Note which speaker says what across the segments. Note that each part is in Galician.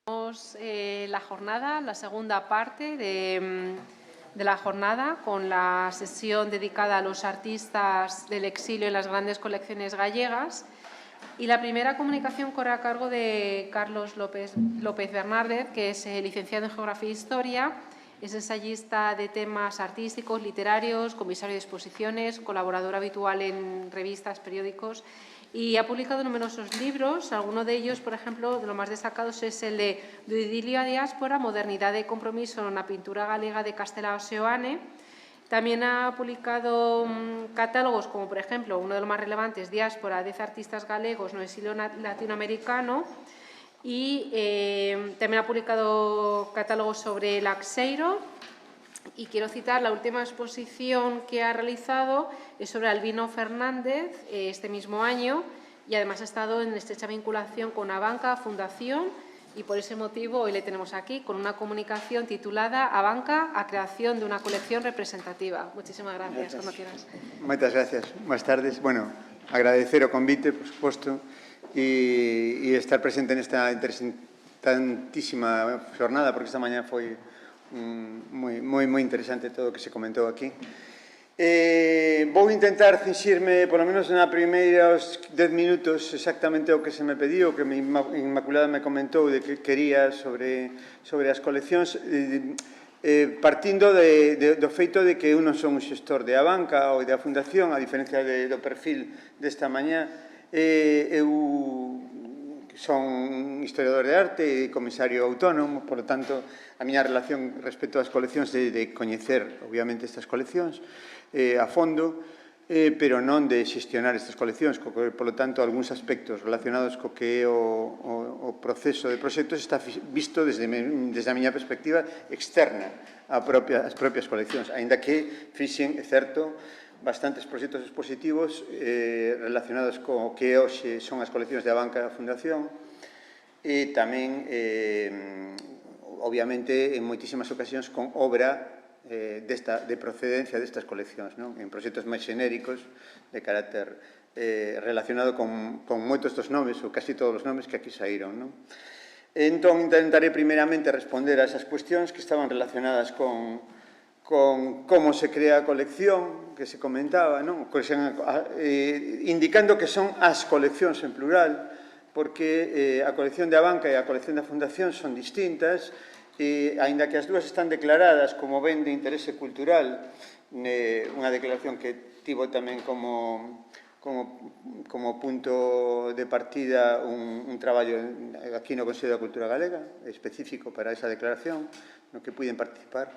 Speaker 1: La jornada, la segunda parte de la jornada, con la sesión dedicada a los artistas del exilio en las grandes colecciones gallegas. Y la primera comunicación corre a cargo de Carlos López Bernárdez, que es licenciado en Geografía e Historia, es ensayista de temas artísticos, literarios, comisario de exposiciones, colaborador habitual en revistas, periódicos, y ha publicado numerosos libros. Alguno de ellos, por ejemplo, de los más destacados es el de Do idilio a diáspora, modernidade e compromiso na pintura galega de Castelao Seoane. También ha publicado catálogos como, por ejemplo, uno de los más relevantes, Diáspora, 10 artistas galegos no exilio latinoamericano, y también ha publicado catálogos sobre el Laxeiro. Y quiero citar la última exposición que ha realizado, es sobre Albino Fernández, este mismo año, y además ha estado en estrecha vinculación con Abanca Fundación, y por ese motivo hoy le tenemos aquí con una comunicación titulada Abanca, a creación de una colección representativa. Muchísimas gracias. Cuando quieras.
Speaker 2: Moitas gracias. Buenas tardes. Bueno, agradecer o convite, por suposto, e estar presente nesta interesantísima jornada, porque esta mañá foi moi interesante todo o que se comentou aquí. Vou intentar cinxirme, polo menos na primeiros 10 minutos, exactamente o que se me pediu, o que Inmaculada me comentou de que quería sobre as coleccións, partindo do feito de que eu non son un xestor de Abanca ou da Fundación, a diferencia do perfil desta mañá. Eu son historiador de arte e comisario autónomo, por lo tanto, a miña relación respecto ás coleccións é de coñecer, obviamente, estas coleccións a fondo, pero non de xestionar estas coleccións, por lo tanto, algúns aspectos relacionados co que é o proceso de proxectos está visto desde a miña perspectiva externa ás propias coleccións, aínda que fixen, é certo, bastantes proxectos expositivos relacionados co que hoxe son as coleccións de Abanca da Fundación e tamén, obviamente, en moitísimas ocasións con obra de procedencia destas coleccións, en proxectos máis xenéricos de carácter relacionado con moitos dos nomes, ou casi todos os nomes que aquí saíron. Entón, intentaré primeiramente responder a esas cuestións que estaban relacionadas con como se crea a colección, que se comentaba, indicando que son as coleccións en plural, porque a colección de Abanca e a colección da Fundación son distintas, aínda que as dúas están declaradas como ben de interese cultural, unha declaración que tivo tamén como punto de partida un traballo aquí no Consello da Cultura Galega, específico para esa declaración, no que puiden participar.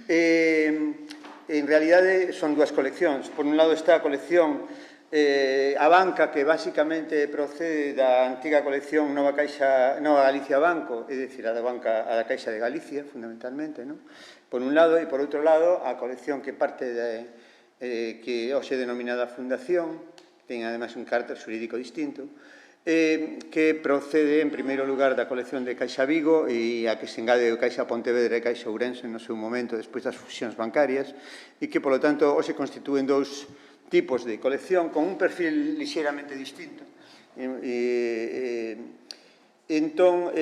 Speaker 2: En realidade son dúas coleccións. Por un lado está a colección Abanca, que basicamente procede da antiga colección Nova Galicia Banco, é dicir, a da Caixa de Galicia, fundamentalmente, por un lado, e por outro lado, a colección que parte que hoxe é denominada Fundación, ten ademais un carácter xurídico distinto, que procede, en primeiro lugar, da colección de Caixa Vigo e a que se engade o Caixa Pontevedra e Caixa Ourense no seu momento, despois das fusións bancarias, e que, polo tanto, hoxe constitúen dous tipos de colección con un perfil lixeiramente distinto. Entón,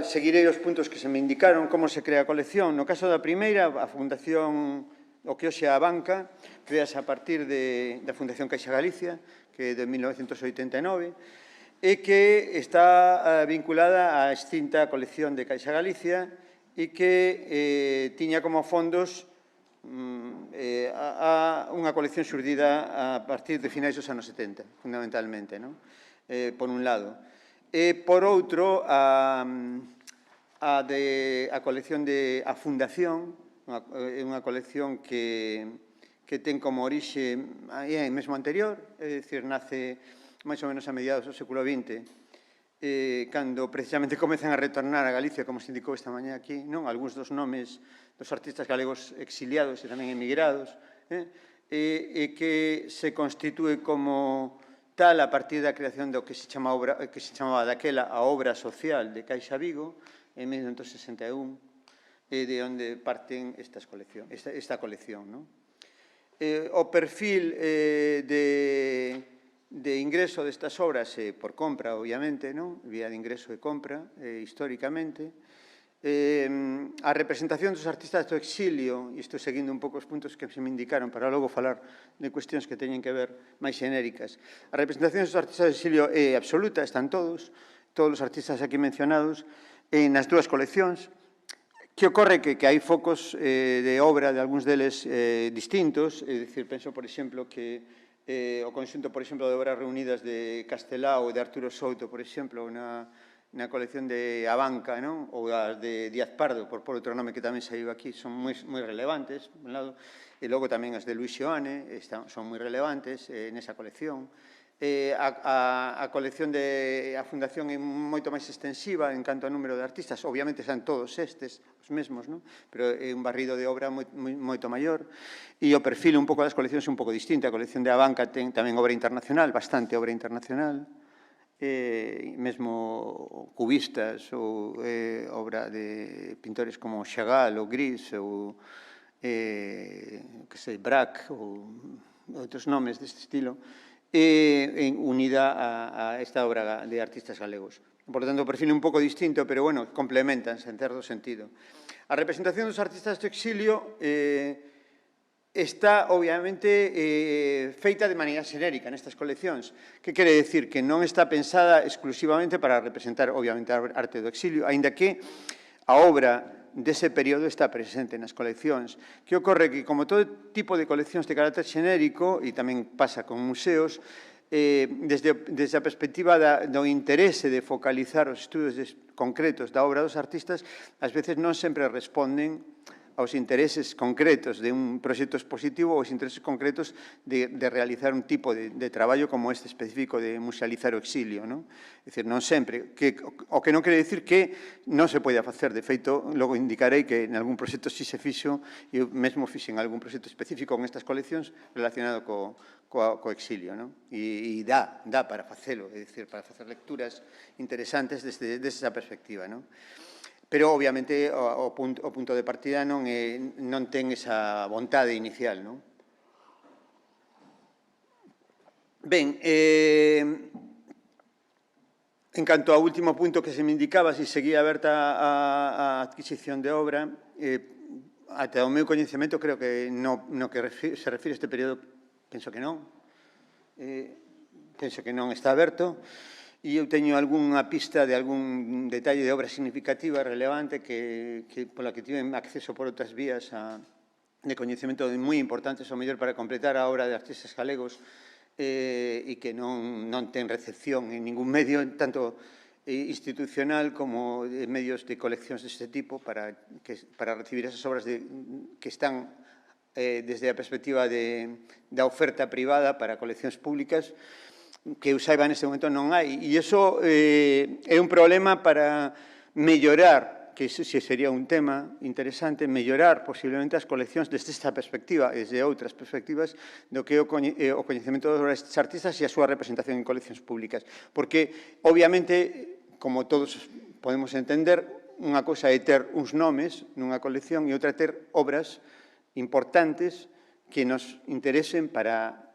Speaker 2: seguirei os puntos que se me indicaron, como se crea a colección. No caso da primeira, a Fundación, o que hoxe é a Banca, crease a partir da Fundación Caixa Galicia, que é de 1989, e que está vinculada á extinta colección de Caixa Galicia e que tiña como fondos unha colección xurdida a partir de finais dos anos 70, fundamentalmente, por un lado. E, por outro, a colección de a Fundación, é unha colección que ten como orixe mesmo anterior, é dicir, nace máis ou menos a mediados do século XX, cando precisamente comezan a retornar a Galicia, como se indicou esta mañá aquí, algúns dos nomes dos artistas galegos exiliados e tamén emigrados, e que se constitúe como tal a partir da creación do que se chamaba daquela a obra social de Caixa Vigo, en 1961, e de onde parten esta colección. O perfil de ingreso destas obras por compra, obviamente, non? Vía de ingreso e compra, históricamente. A representación dos artistas do exilio, e estou seguindo un pouco os puntos que se me indicaron para logo falar de cuestións que teñen que ver máis xenéricas. A representación dos artistas do exilio é absoluta, están todos os artistas aquí mencionados, nas dúas coleccións. Que ocorre que hai focos de obra de algúns deles distintos, é dicir, penso, por exemplo, que o conxunto, por exemplo, de obras reunidas de Castelao e de Arturo Souto, por exemplo, na colección de Abanca, non? Ou as de Díaz Pardo, por outro nome que tamén saiu aquí, son moi relevantes, por un lado, e logo tamén as de Luis Xoane son moi relevantes nesa colección. A colección a fundación é moito máis extensiva en canto ao número de artistas, obviamente son todos estes, os mesmos, non? Pero é un barrido de obra moito maior, e o perfil un pouco das coleccións é un pouco distinto. A colección de Abanca ten tamén obra internacional, bastante obra internacional, mesmo cubistas ou obra de pintores como Chagall ou Gris ou Braque ou outros nomes deste estilo, unida a esta obra de artistas galegos. Por lo tanto, o perfil é un pouco distinto, pero, bueno, complementanse en certo sentido. A representación dos artistas do exilio está, obviamente, feita de maneira xenérica nestas coleccións. Que quere decir? Que non está pensada exclusivamente para representar, obviamente, a arte do exilio, aínda que a obra dese período está presente nas coleccións. Que ocorre? Que, como todo tipo de coleccións de carácter xenérico, e tamén pasa con museos, desde a perspectiva do interese de focalizar os estudos concretos da obra dos artistas, ás veces non sempre responden aos intereses concretos de un proxecto expositivo ou aos intereses concretos de realizar un tipo de traballo como este específico de musealizar o exilio, non? É dicir, non sempre. O que non quere dicir que non se poida facer. De feito, logo indicarei que en algún proxecto si se fixo, e eu mesmo fixen algún proxecto específico con estas coleccións relacionado co exilio, non? E dá para facelo, é dicir, para facer lecturas interesantes desde esa perspectiva, non? Pero, obviamente, o punto de partida non ten esa vontade inicial, non? Ben, en canto ao último punto que se me indicaba, se seguía aberta a adquisición de obra, ata o meu coñecemento, creo que no que se refire a este período, penso que non. Penso que non está aberto. E eu teño algunha pista de algún detalle de obra significativa, relevante, pola que tive acceso por outras vías de coñecemento moi importantes, ao mellor para completar a obra de artistas galegos, e que non ten recepción en ningún medio, tanto institucional como en medios de coleccións deste tipo, para recibir esas obras que están desde a perspectiva da oferta privada para coleccións públicas, que eu saiba neste momento non hai. E iso é un problema para mellorar, que ese sería un tema interesante, mellorar posiblemente as coleccións desde esta perspectiva e desde outras perspectivas do que é o coñecemento dos artistas e a súa representación en coleccións públicas. Porque, obviamente, como todos podemos entender, unha cousa é ter uns nomes nunha colección e outra é ter obras importantes que nos interesen para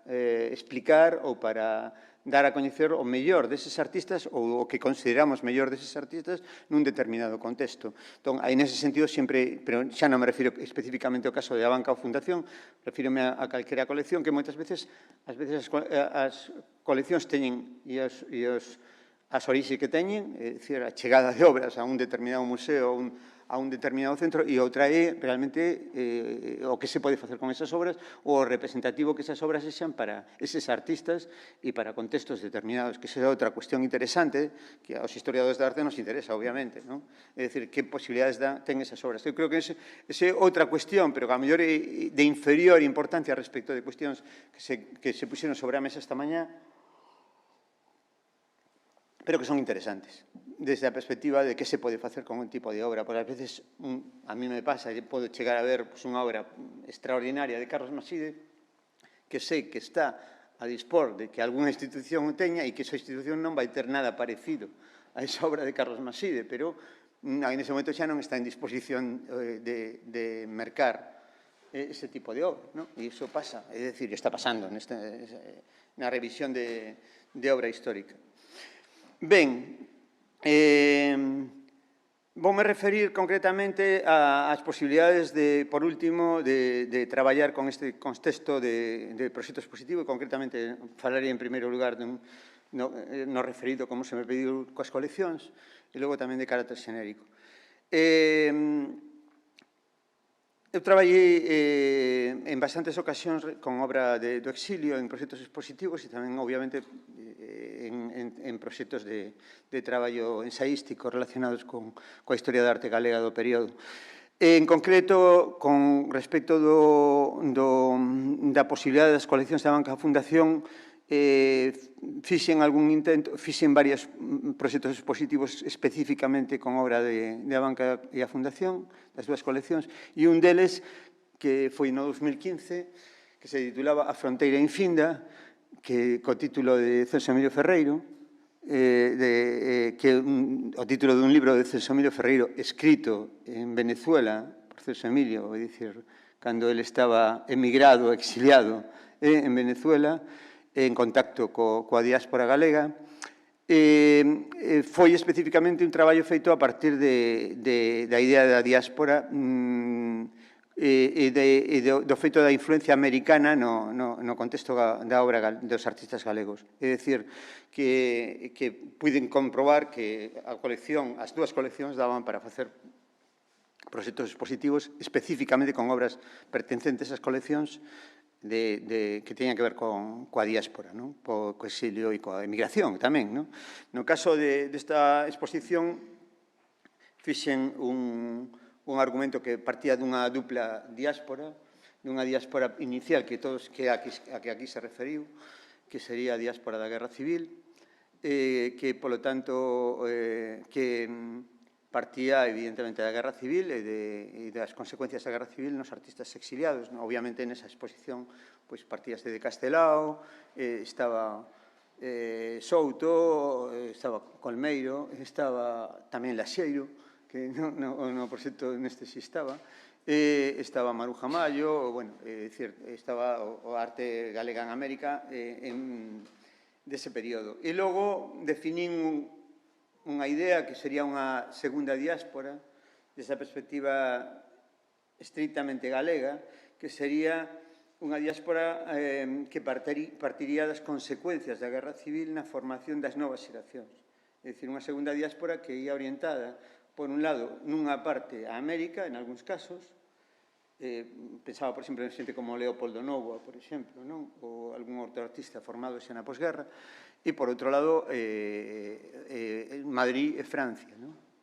Speaker 2: explicar ou para dar a coñecer o mellor deses artistas ou o que consideramos mellor deses artistas nun determinado contexto. Entón, aí nese sentido sempre, pero xa non me refiro especificamente ao caso de Abanca ou Fundación, refírome a calquera colección que moitas veces, as coleccións teñen e as orixes que teñen, é dicir, a chegada de obras a un determinado museo, a un determinado centro, e outra é realmente o que se pode facer con esas obras, ou o representativo que esas obras sexan para eses artistas e para contextos determinados, que esa é outra cuestión interesante que aos historiadores de arte nos interesa, obviamente, non? É dicir, que posibilidades ten esas obras. Eu creo que esa é outra cuestión, pero que a mellor é de inferior importancia respecto de cuestións que se puxeron sobre a mesa esta mañá, pero que son interesantes, desde a perspectiva de que se pode facer con un tipo de obra. Porque ás veces, a mí me pasa, podo chegar a ver unha obra extraordinaria de Carlos Maside, que sei que está a dispor de que algunha institución o teña e que esa institución non vai ter nada parecido a esa obra de Carlos Maside, pero en ese momento xa non está en disposición de mercar ese tipo de obra, ¿no? E iso pasa, é dicir, está pasando na revisión de obra histórica. Ben, voume referir concretamente ás posibilidades, por último, de traballar con este contexto de proxecto expositivo e, concretamente, falaría en primeiro lugar no referido, como se me pediu, coas coleccións e logo tamén de carácter xenérico. Eu traballei en bastantes ocasións con obra do exilio en proxectos expositivos e tamén, obviamente, en proxectos de traballo ensaístico relacionados coa historia da arte galega do período. En concreto, con respecto da posibilidade das coleccións da Banca Fundación, fixen varios proxectos expositivos especificamente con obra da Banca e a Fundación, das dúas coleccións, e un deles, que foi no 2015, que se titulaba A fronteira infinda, que co título de Celso Emilio Ferreiro, o título dun libro de Celso Emilio Ferreiro escrito en Venezuela por Celso Emilio, é dicir, cando ele estaba emigrado, exiliado en Venezuela, en contacto coa diáspora galega. Foi especificamente un traballo feito a partir da idea da diáspora e do feito da influencia americana no contexto da obra dos artistas galegos. É dicir, que puiden comprobar que as dúas coleccións daban para facer proxectos expositivos especificamente con obras pertencentes ás coleccións que teñan que ver coa diáspora, co exilio e coa emigración tamén. No caso desta exposición, fixen un argumento que partía dunha dupla diáspora, dunha diáspora inicial que a que aquí se referiu, que sería a diáspora da Guerra Civil, que, polo tanto, que partía, evidentemente, da Guerra Civil e das consecuencias da Guerra Civil nos artistas exiliados. Obviamente, nesa exposición, partíase de Castelao, estaba Souto, estaba Colmeiro, estaba tamén Laxeiro, que no proxecto neste sí estaba Estaba Maruja Mayo, bueno, estaba o arte galega en América dese período. E logo definín unha idea que sería unha segunda diáspora, desa perspectiva estrictamente galega, que sería unha diáspora que partiría das consecuencias da Guerra Civil na formación das novas xeracións. É dicir, unha segunda diáspora que ia orientada, por un lado, nunha parte a América, en algúns casos, pensaba, por exemplo, en xente como Leopoldo Novoa, por exemplo, ou algún outro artista formado xa na posguerra, e, por outro lado, Madrid e Francia,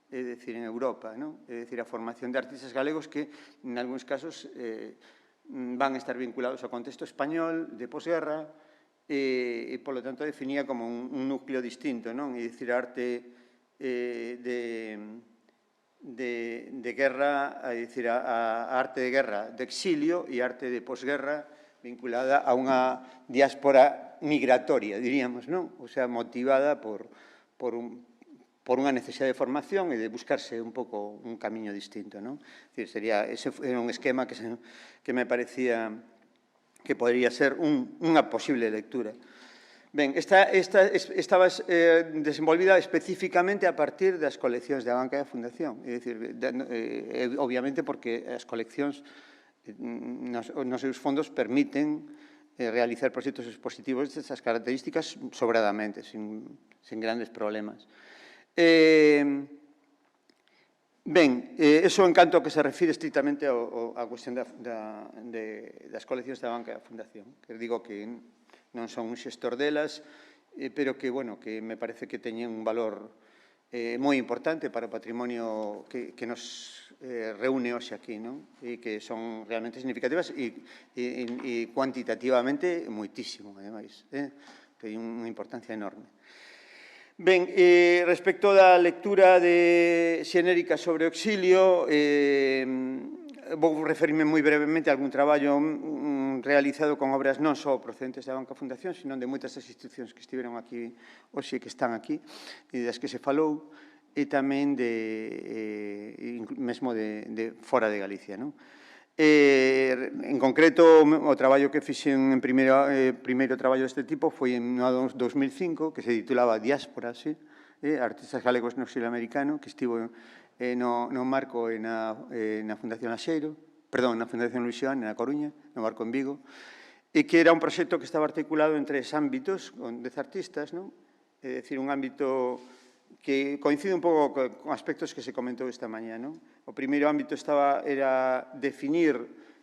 Speaker 2: é dicir, en Europa, é dicir, a formación de artistas galegos que, en algúns casos, van a estar vinculados ao contexto español de posguerra e, polo tanto, definía como un núcleo distinto, é dicir, a arte de guerra, é dicir, a arte de guerra de exilio e arte de posguerra vinculada a unha diáspora migratoria, diríamos, o sea, motivada por unha necesidade de formación e de buscarse un pouco un camiño distinto. Ese era un esquema que me parecía que podría ser unha posible lectura. Ben, esta estaba desenvolvida especificamente a partir das coleccións da Banca e da Fundación. É dicir, obviamente porque as coleccións nos seus fondos permiten realizar proxectos expositivos destas características sobradamente, sin grandes problemas. Ben, eso en canto que se refire estrictamente á cuestión das coleccións da Banca e da Fundación, que digo que non son un xestor delas, pero que, bueno, que me parece que teñen un valor moi importante para o patrimonio que nos reúne hoxe aquí, e que son realmente significativas e cuantitativamente moitísimo, ademais, que hai unha importancia enorme. Ben, respecto da lectura xenérica sobre o exilio, vou referirme moi brevemente a algún traballo realizado con obras non só procedentes da Banca Fundación, sino de moitas das institucións que estiveron aquí hoxe, que están aquí, e das que se falou, e tamén mesmo de fora de Galicia. En concreto, o traballo que fixen en primeiro traballo deste tipo foi en 2005, que se titulaba Diáspora, artistas galegos no exilio americano, que estivo no marco na Fundación Laxeiro, perdón, na Fundación Luís Xoán, na Coruña, no marco en Vigo, e que era un proxecto que estaba articulado en 3 ámbitos, con 10 artistas, non? É dicir, un ámbito que coincide un pouco con aspectos que se comentou esta mañá, non? O primeiro ámbito era definir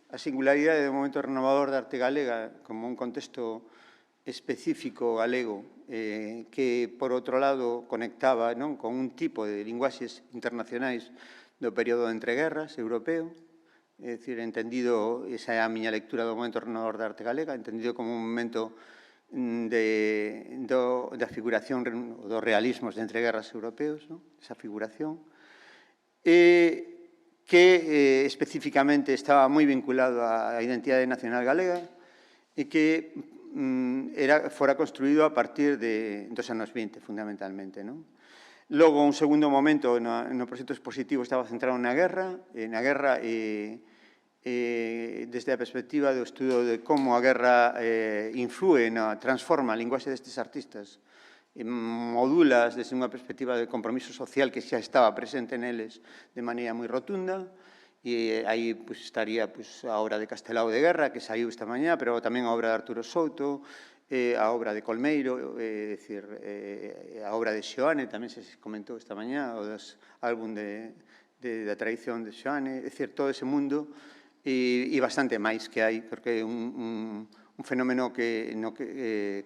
Speaker 2: a singularidade do momento renovador da arte galega como un contexto específico galego que, por outro lado, conectaba con un tipo de linguaxes internacionais do período de entreguerras europeo, é dicir, entendido, esa é a miña lectura do momento renovador da arte galega, entendido como un momento da figuración dos realismos de entreguerras europeos, esa figuración, que especificamente estaba moi vinculado á identidade nacional galega e que fora construído a partir dos anos 20, fundamentalmente. Logo, un segundo momento no proxecto expositivo estaba centrado na guerra desde a perspectiva do estudo de como a guerra influe, transforma a linguaxe destes artistas, modúlas desde unha perspectiva de compromiso social que xa estaba presente neles de maneira moi rotunda, e aí estaría a obra de Castelao de Guerra, que saiu esta mañá, pero tamén a obra de Arturo Souto, a obra de Colmeiro, a obra de Xoane, tamén se comentou esta mañá, o dos álbum da tradición de Xoane, é dicir, todo ese mundo e bastante máis que hai, porque é un fenómeno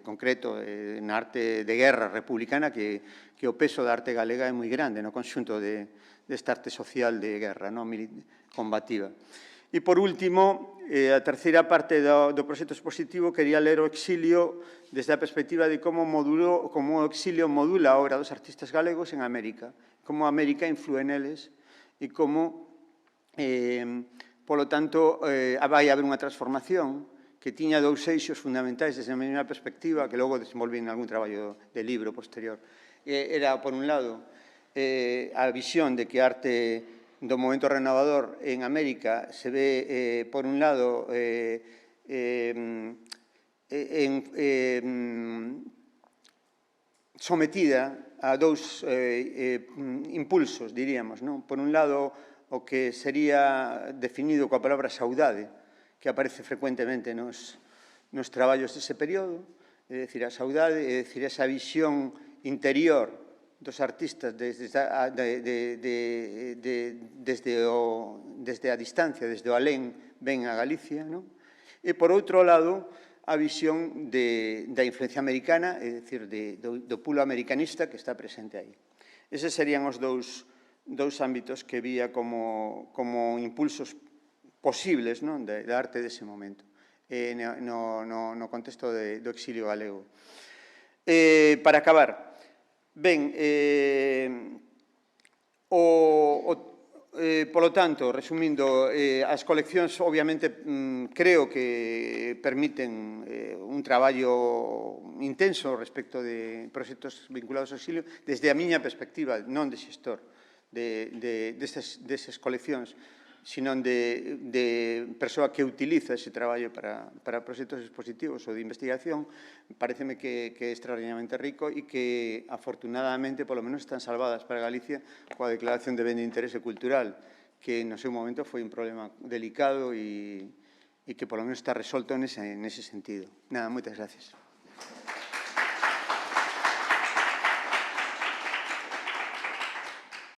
Speaker 2: concreto na arte de guerra republicana que o peso da arte galega é moi grande no conxunto desta arte social de guerra combativa. E, por último, a terceira parte do proxecto expositivo quería ler o exilio desde a perspectiva de como o exilio modula a obra dos artistas galegos en América, como a América influe neles e como polo tanto, vai haber unha transformación que tiña 2 eixos fundamentais desde a mesma perspectiva que logo desenvolví en algún traballo de libro posterior. Era, por un lado, a visión de que a arte do momento renovador en América se ve, por un lado, sometida a 2 impulsos, diríamos. Por un lado, o que sería definido coa palabra saudade, que aparece frecuentemente nos traballos dese período, é dicir, a saudade, é dicir, esa visión interior dos artistas desde a distancia, desde o alén, ven a Galicia, e, por outro lado, a visión da influencia americana, é dicir, do pulo americanista que está presente aí. Eses serían os dous ámbitos que vía como impulsos posibles da arte dese momento no contexto do exilio galego. Para acabar, ben, polo tanto, resumindo, as coleccións obviamente creo que permiten un traballo intenso respecto de proxectos vinculados ao exilio desde a miña perspectiva, non de xestor desas coleccións, sino de persoa que utiliza ese traballo para proxectos expositivos ou de investigación. Pareceme que é extraordinariamente rico e que, afortunadamente, polo menos están salvadas para Galicia coa declaración de ben de interese cultural, que no seu momento foi un problema delicado e que polo menos está resolto nese sentido. Nada, moitas gracias.